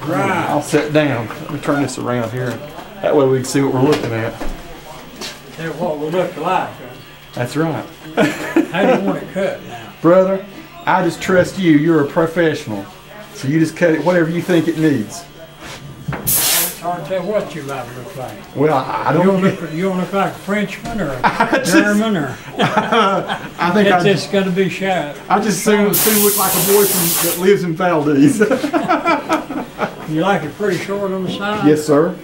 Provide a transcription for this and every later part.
Right. I'll sit down. Let me turn this around here. That way we can see what we're looking at. That's what we look like. That's right. How do you want it cut now? Brother, I just trust you. You're a professional. So you just cut it whatever you think it needs. It's hard to tell what you might look like. Well, I don't You don't look like a Frenchman or a German or... I think it's just going to be shy. I just soon look like a boy that lives in Valdez. You like it pretty short on the side? Yes, sir.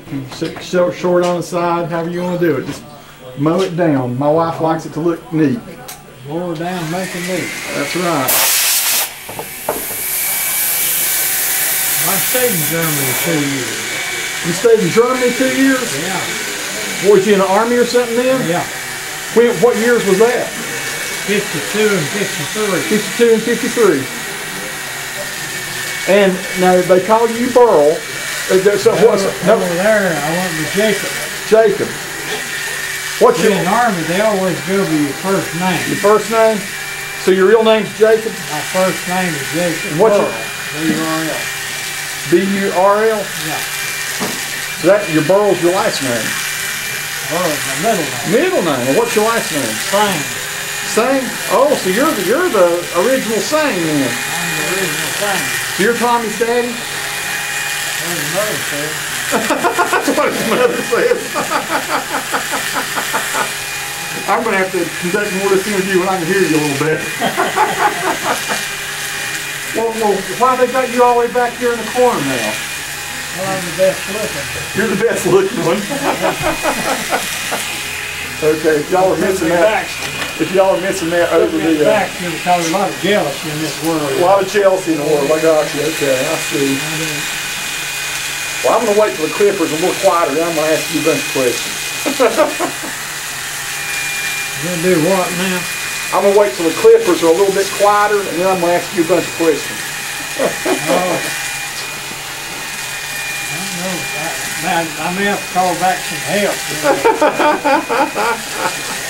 Short on the side, however you want to do it. Just mow it down. My wife likes it to look neat. Mow it down, make it neat. That's right. I stayed in Germany 2 years. You stayed in Germany 2 years? Yeah. Was you in the army or something then? Yeah. What years was that? 52 and 53. 52 and 53. And now they call you Burl. So over there, I went with Jacob. Jacob. What's in the army? They always go by your first name. Your first name? So your real name's Jacob? My first name is Jacob. And what's Burl. B-U-R-L. B-U-R-L? Yeah. So that your Burl's your last name? Burl's my middle name. Middle name. Well, what's your last name? Sain. Sain? Oh, so you're the original Sain then. I'm the original Sain. So you're Tommy's daddy? What his mother said. That's what his mother says. I'm going to have to conduct more of this interview when I can hear you a little bit. Well, why they got you all the way back here in the corner now? Well, I'm the best looking. You're the best looking one. Okay, if y'all are missing that, over the back, there's probably a lot of jealousy in this world. A lot of jealousy in the world. I got you. Okay, I see. Well, I'm going to wait till the clippers are more quieter, then I'm going to ask you a bunch of questions. You're going to do what now? I'm going to wait till the clippers are a little bit quieter, and then I'm going to ask you a bunch of questions. I may have to call back some help.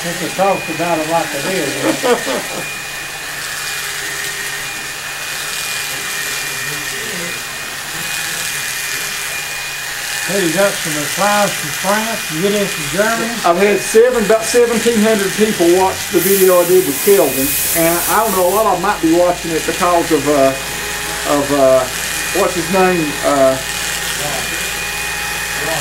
Since we talked about it like it is. Hey, you got some replies from France? You get in from Germany? I've had about 1,700 people watch the video I did with Kelvin, and I don't know, a lot of them might be watching it because of what's his name?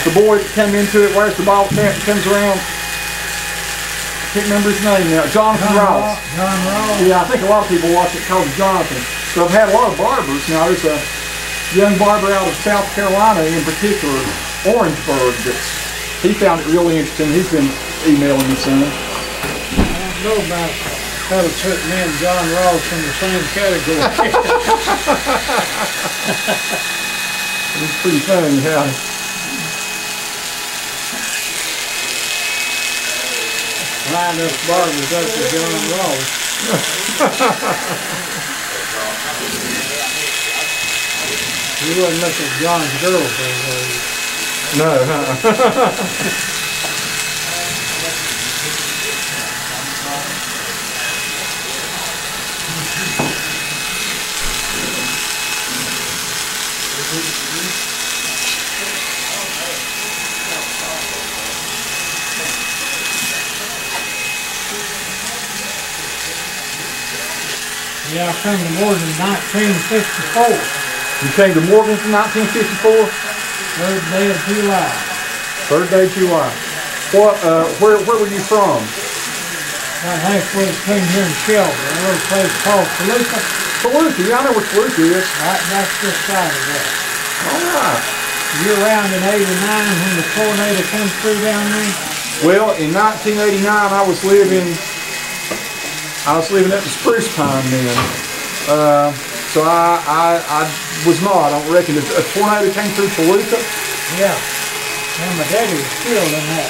The boy that came into it, wears the ball cap, comes around. I can't remember his name now. Jonathan Ross. John Ross. Yeah, I think a lot of people watch it because of Jonathan. So I've had a lot of barbers. Now there's a young barber out of South Carolina, in particular, Orangeburg, he found it really interesting. He's been emailing me some. I don't know about fellas putting me and John Ross in the same category. It's pretty funny, yeah. Line us barbers up with John Ross. You wouldn't look at John's girlfriend, would you? No, Yeah, I came to Morganton in 1954. You came to Morganton in 1954? 3rd day of July. 3rd day of July. What? Where were you from? About halfway between here and Shelby, a little place called Toluca. Toluca, yeah, I know where Toluca is. Right, that's this side of that. All right. You were around in '89 when the tornado came through down there? Well, in 1989, I was living at the Spruce Pine then. So I was not, I don't reckon. A tornado came through Toluca? Yeah. And my daddy was killed in that.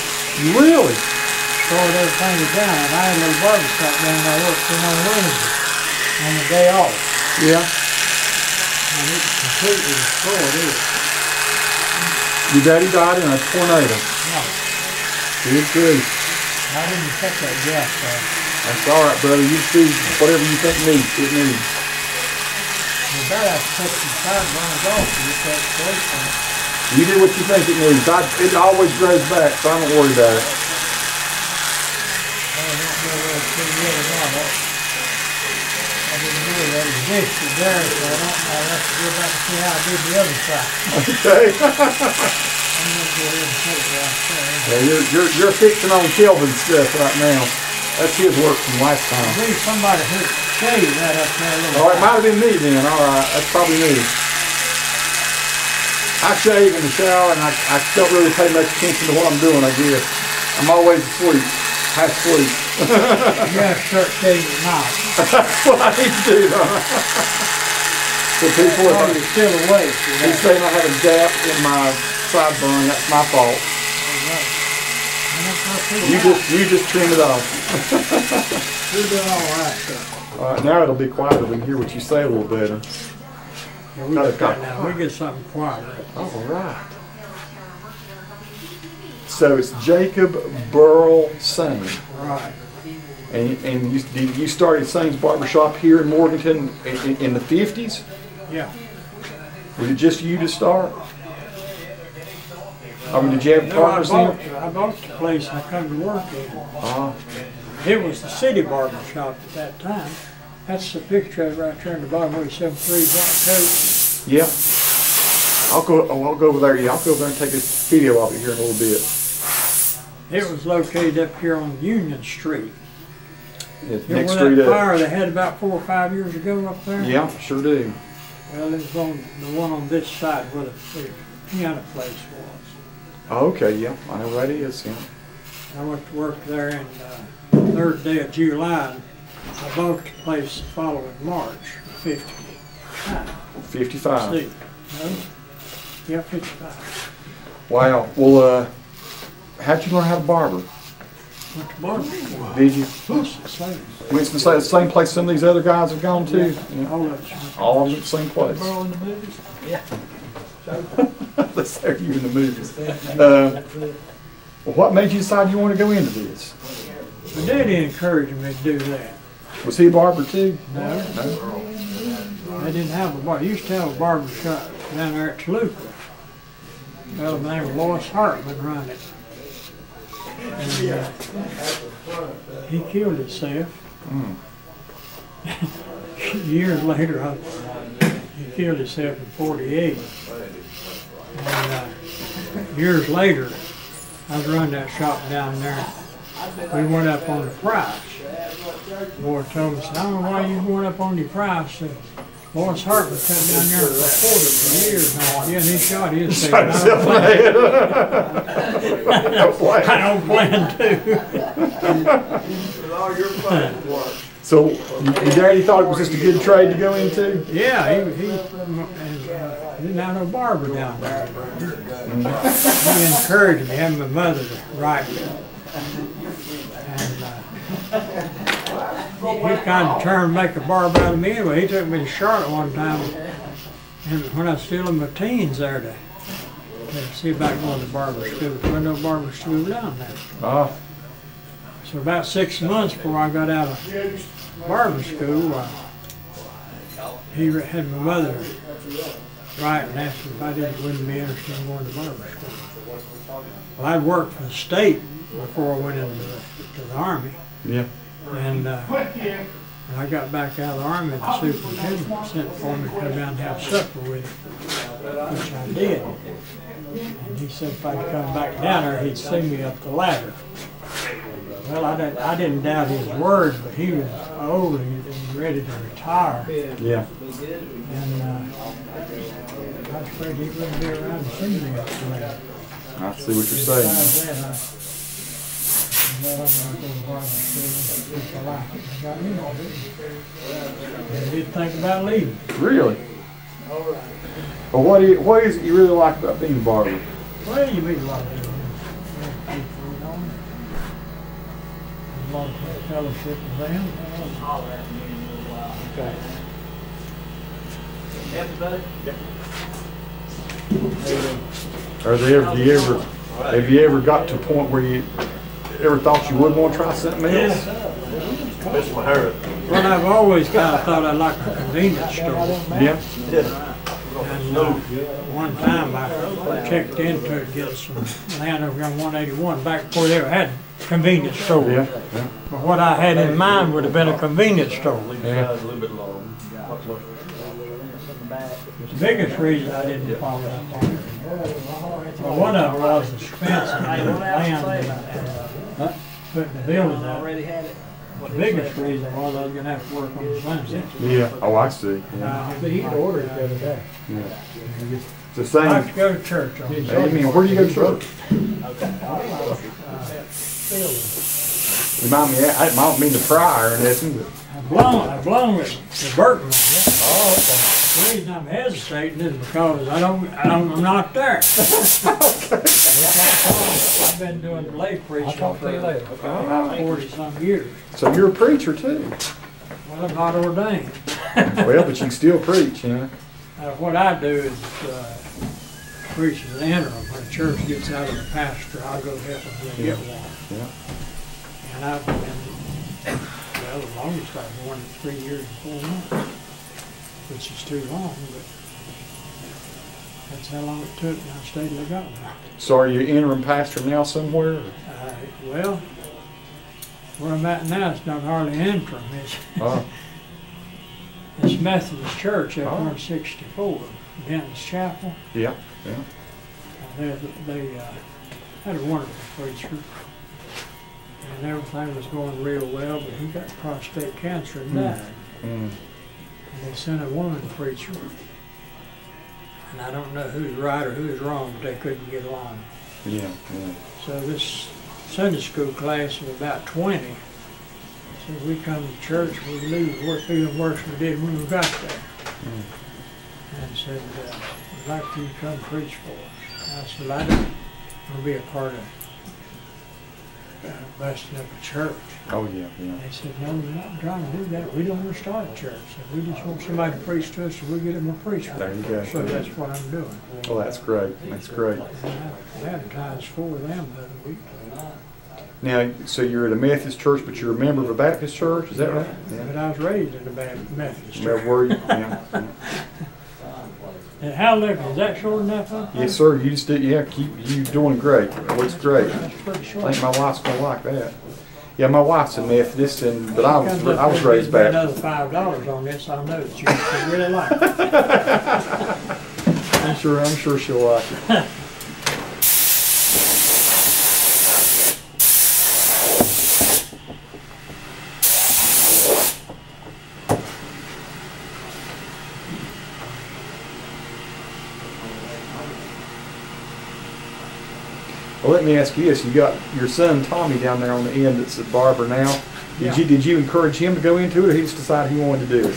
Really? Destroyed everything down. And I had a little barber shop down there I worked in on Wednesday on the day off. Yeah. And it completely destroyed it. Your daddy died in a tornado? No. Good grief. I didn't cut that gas off. That's all right, brother. You do whatever you think it needs. You better have to take some sideburns off to get that straight from it. You do what you think it needs. It always grows back, so I don't worry about it. I don't know whether it's pretty good or not. I didn't know that existed there, so I don't know. I'll have to go back and see how I did the other side. Okay. I'm going to go ahead and take it out there. Yeah, you're fixing on Kelvin's stuff right now. That's his work from last time. I believe somebody shaved that up there a little. Oh, it might have been me then. All right, that's probably me. I shave in the shower, and I don't really pay much attention to what I'm doing, I guess. I'm always asleep, half asleep. You have to start shaving your mouth. That's what I need to do, huh? So people, Oh, you're still awake. he's saying I have a gap in my sideburn, that's my fault. You just trim it off. You're doing all right, though. All right, now it'll be quieter. We can hear what you say a little better. Yeah, we got that now. We get something quiet. All right. So it's Jacob Burl Sain. Right. And you started Sain's Barbershop here in Morganton in the 50s? Yeah. Was it just you to start? I mean, did you have partners in? I bought the place I come to work in. It was the city barber shop at that time. That's the picture right there in the bottom where you 73 black coat. Yeah. I'll go over there. Yeah, I'll go over there and take a video of it here in a little bit. It was located up here on Union Street. It's You next know street that up. fire they had about 4 or 5 years ago up there? Yeah, sure do. Well, it was on the one on this side where the piano place was. Oh, okay, yeah, I know where that is. Yeah. I went to work there in the 3rd day of July. I bought the place the following March, 55. 55. See, no? Yeah, 55. Wow. Well, how'd you learn how to barber? Went to barber school. Did you? Same. Winston, the same place some of these other guys have gone to? Yeah. All of it. All of them at the same place. Burl in the movies? Yeah. Let's have you in the movies. Well, what made you decide you want to go into this? My daddy encouraged me to do that. Was he a barber too? No. I didn't have a barber. I used to have a barber shop down there at Toluca. Well, the name of Lois Hartman run it. And he killed himself. Years later, he killed himself in 48. And years later, I was running that shop down there. We went up on the price. The boy told me, I don't know why you went up on the price. And Lois Hartman cut down there for a quarter for years now. Yeah, and he shot his I don't plan to. So, your daddy thought it was just a good trade to go into? Yeah, he didn't have no barber down there. He encouraged me, having my mother to write me. And he kind of turned to make a barber out of me anyway. He took me to Charlotte one time, and when I was still in my teens there to see about going to barber school. There was no barber school down there. Ah. So about 6 months before I got out of barber school, he had my mother write and asked if I wouldn't be interested in going to barber school. Well, I'd worked for the state before I went into the Army. Yeah. And when I got back out of the Army, the superintendent sent for me to come down and have supper with him, which I did. And he said if I'd come back down there, he'd see me up the ladder. Well, I didn't doubt his word, but he was old and ready to retire. Yeah. And I was afraid he wouldn't be around to see me up the ladder. I see what you're saying. Besides that, I'm going to go to barber school if I like it. I got into it. I didn't think about leaving. Really? Well, what is it you really like about being a barber? Well, you meet a lot of people. A lot of fellowship with them. Okay. Have you ever got to a point where you ever thought you would want to try something else? Miss my hair. Well, I've always kind of thought I liked a convenience store. Yeah. And one time I checked into it to get some land over on 181 back before they ever had convenience stores. Yeah. Yeah. But what I had in mind would have been a convenience store. Yeah. The biggest reason I didn't follow that one. Well, one of them was the expense of the land and putting the buildings out. The biggest reason was I was going to have to work on the sunset. Yeah. Oh, I see. Yeah. He ordered it the other day. Yeah. It's the same. I have to go to church on it. Amen. Where do you go to church? Remind me, I don't mean to pry or anything, but. I've blown with the Burke County. Oh, okay. The reason I'm hesitating is because I'm not there. I've been doing lay preaching for about 40-some years. So you're a preacher too? Well, I'm not ordained. Well, but you can still preach, you know. What I do is preach as an interim. When the church gets out of the pastor, I'll go help them get one. Yeah. And I've been, well, the longest I've worn it 3 years and 4 months, which is too long, but that's how long it took, and I steadily got one. So are you interim pastor now somewhere? Well, where I'm at now, it's not hardly interim. It's Methodist Church up on 64, Denton's Chapel. Yeah, yeah. They had a wonderful preacher, and everything was going real well, but he got prostate cancer and died. And they sent a woman preacher, and I don't know who's right or who's wrong, but they couldn't get along. Yeah, yeah. So this Sunday school class of about 20, so we come to church, we leave, we're feeling worse than we did when we got there. And said, we'd like you to come preach for us. I said, I don't want to be a part of busting up a church. Oh, yeah, yeah. They said, no, we're not trying to do that. We don't want to start a church. We just want somebody to preach to us, so we get them a preacher. There you go. So that's what I'm doing. Well, that's great. That's great. I advertised for them the other week. Now, so you're at a Methodist church, but you're a member of a Baptist church, is that right? Yeah. But I was raised in a Methodist church. Were you? Yeah. And how long is that short enough? Huh? Yes, sir. You just did. Yeah, you doing great. It looks great. That's pretty short. I think my wife's gonna like that. Yeah, my wife's a Methodist, but I was raised Baptist. Another $5 on this, I know that you really like it. I'm sure she'll like it. Well, let me ask you this: you got your son Tommy down there on the end that's at Barber now. Did you encourage him to go into it, or he just decided he wanted to do it?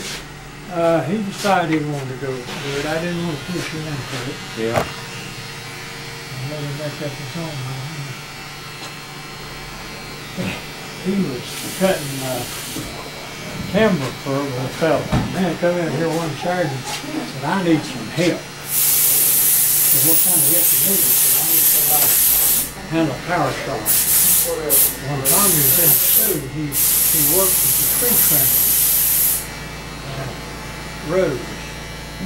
He decided he wanted to go do it. I didn't want to push him into it. Yeah. I let him back up his own mind. He was cutting timber for a little fella. Man, come in here one Saturday and said, I need some help. I said, what kind of help you need? He said, I need somebody to handle power saw. When Tommy was in school, he worked with the tree trimming. Rose.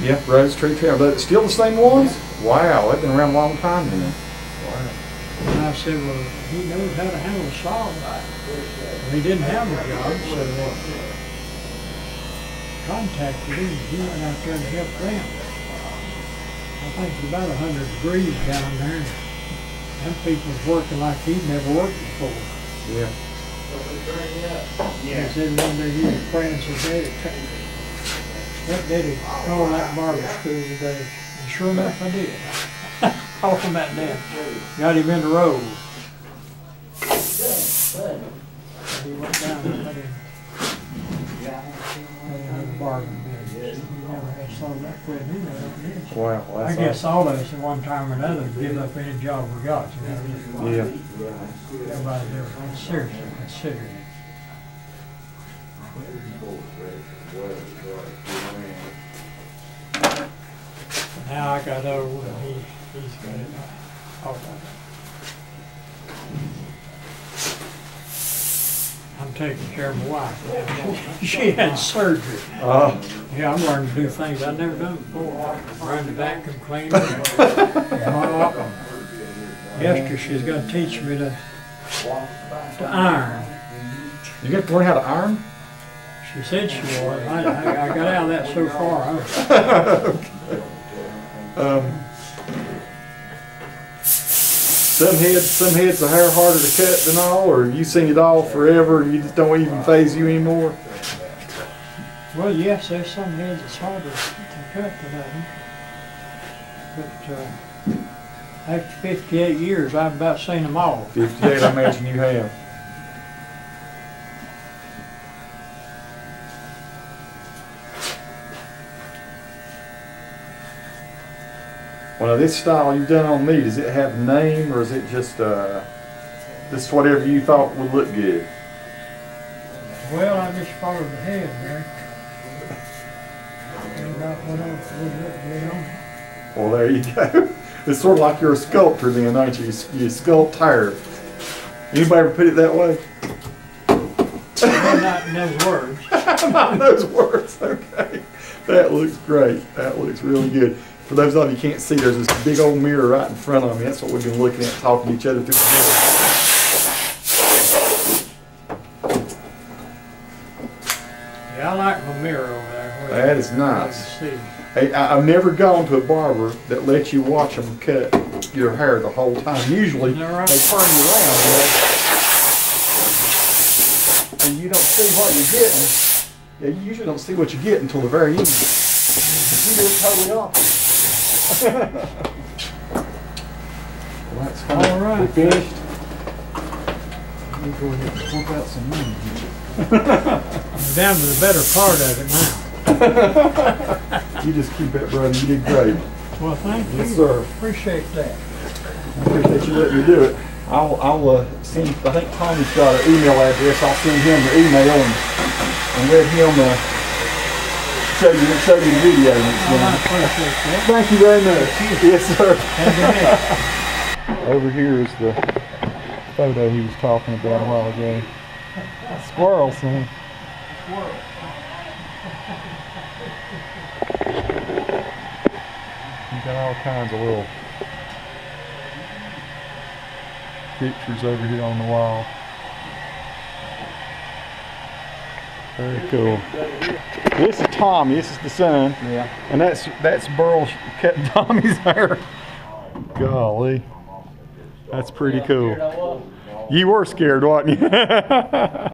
Yeah, Rose tree trim. But still the same ones? Wow, they've been around a long time now. Wow. And I said, well, he knows how to handle a saw. He didn't have a job, so they contacted him. He went out there to help them. I think it's about 100 degrees down there. Them people was working like he'd never worked before. Yeah. He said one day he was praying, said, Daddy, what Daddy called that barber school today? And sure enough, I did. Called him that day. Got him in the road. He went down and let him barber business. He never had sold that for him. Wow. Well, I guess all of us at one time or another give up any job we got. You know? Yeah. Everybody there seriously considered it. Now I got old and he's got it all right. I'm taking care of my wife. She had surgery. Yeah, I'm learning to do things I've never done before. Run the vacuum cleaner, mop. Yesterday she's going to teach me to iron. You got to learn how to iron? She said she was. I got out of that so far. Okay. Some heads of hair harder to cut than all, or you seen it all forever and you just don't even phase you anymore? Well, yes, there's some heads that's harder to cut than others. But after 58 years, I've about seen them all. 58, I imagine you have. Well, this style you've done on me, does it have a name, or is it just just whatever you thought would look good? Well, I just followed the head there. And about what else would look good on it. Well, there you go. It's sort of like you're a sculptor then, aren't you? You sculpt hair. Anybody ever put it that way? Well, not in those words. Not in those words, okay. That looks great. That looks really good. For those of you who can't see, there's this big old mirror right in front of me. That's what we've been looking at, talking to each other through the mirror. Yeah, I like my mirror over there. That is nice. Hey, I've never gone to a barber that lets you watch them cut your hair the whole time. Usually, they turn you around, and you don't see what you're getting. Yeah, you usually don't see what you get until the very end. But you do it totally opposite. Well, that's fine. All right. We're finished. Let me go ahead and flip out some money. I'm down to the better part of it now. You just keep it, brother. You did great. Well, thank you. Yes, sir. Appreciate that. I appreciate you letting me do it. I'll send. I think Tommy's got an email address. I'll send him the email and let him show you the video. I appreciate that. Thank you very much. Yes, sir. Have a good day. Over here is the photo he was talking about a while ago. Squirrel, son. You got all kinds of little pictures over here on the wall. Very cool. This is Tommy. This is the son. Yeah. And that's Burl cutting Tommy's hair. Golly, that's pretty cool. You were scared, wasn't you?